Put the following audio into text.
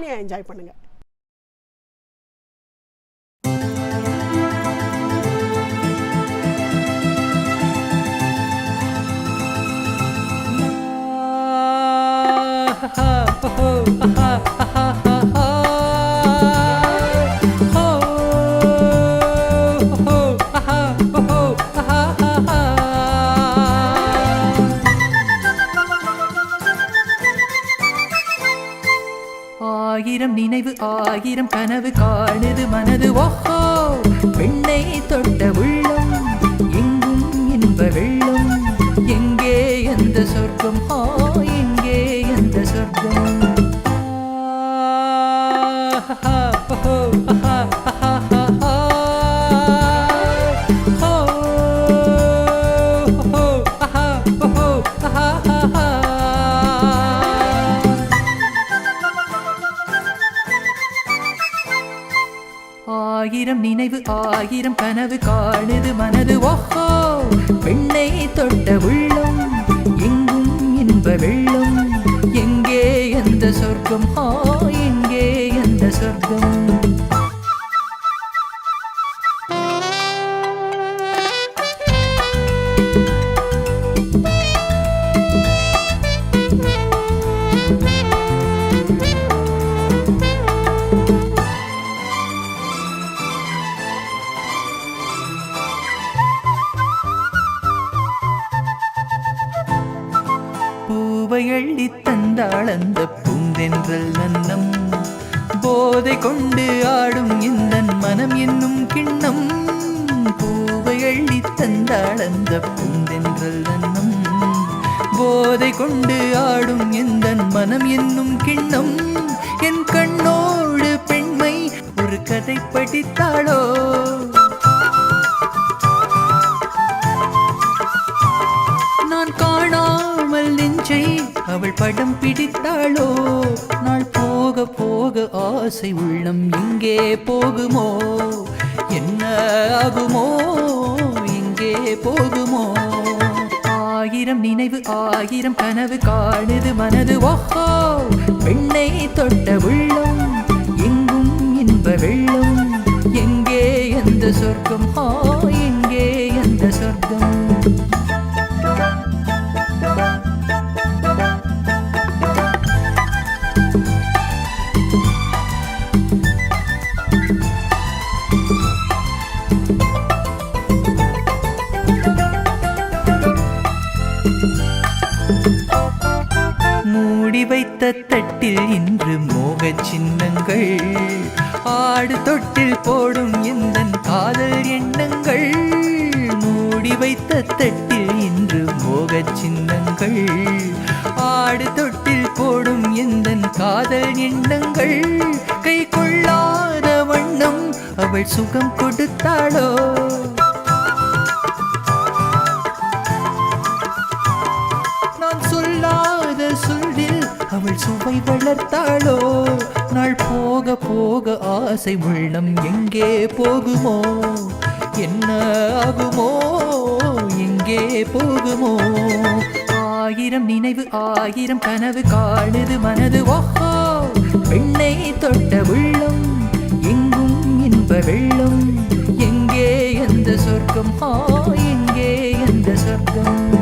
ஜாலியாக என்ஜாய் பண்ணுங்கள். ஆயிரம் நினைவு ஆயிரம் கனவு காணுது மனது. ஓஹோ பெண்ணை தொட்ட உள்ளம் எங்கும் இன்ப வெள்ளம். எங்கே எந்த சொர்க்கம் எங்கே எந்த சொர்க்கம். ஆயிரம் நினைவு ஆயிரம் கனவு காணுது மனது. ஓஹோ பெண்ணை தொட்ட உள்ளம் எங்கும் இன்ப வெள்ளம். எங்கே எந்த சொர்க்கம் எங்கே எந்த சொர்க்கம். பூவையள்ளி தந்தாள் அந்த பூந்தென்றல் நன்னம். போதை கொண்டு ஆடும் இந்த மனம் என்னும் கிண்ணம். பூவையள்ளி தந்தாள் அந்த பூந்தென்றல் நன்னம். போதை கொண்டு ஆடும் இந்த மனம் என்னும் கிண்ணம். என் கண்ணோடு பெண்மை ஒரு கதை படித்தாளோ. நான் காணாமல் நெஞ்சை அவள் படம் பிடித்தாளோ. நாள் போக போக ஆசை உள்ளம் எங்கே போகுமோ. என்ன ஆகுமோ எங்கே போகுமோ. ஆயிரம் நினைவு ஆயிரம் கனவு காணுது மனது. ஓஹோ பெண்ணை தொட்ட உள்ளம் எங்கும் இன்ப வெள்ளம். எங்கே எந்த சொர்க்கம் எங்கே எந்த சொர்க்கம். மூடி வைத்த தட்டில் இன்று மோக சின்னங்கள். ஆடு தொட்டில் போடும் எந்தன் காதல் எண்ணங்கள். மூடி வைத்த தட்டில் இன்று மோக சின்னங்கள். ஆடு தொட்டில் போடும் எந்தன் காதல் எண்ணங்கள். கை கொள்ளாத வண்ணம் அவள் சுகம் கொடுத்தாளோ. நான் சொல்லாத சொல்லில் அவள் சுவை வளர்த்தாளோ. நாள் போக போக ஆசை உள்ளம் எங்கே போகுமோ. என்ன ஆகுமோ எங்கே போகுமோ. ஆயிரம் நினைவு ஆயிரம் கனவு காணுது மனது. ஓஹோ பெண்ணை தொட்ட உள்ளம் எங்கும் இன்ப வெள்ளம். எங்கே எந்த சொர்க்கம் எங்கே எந்த சொர்க்கம்.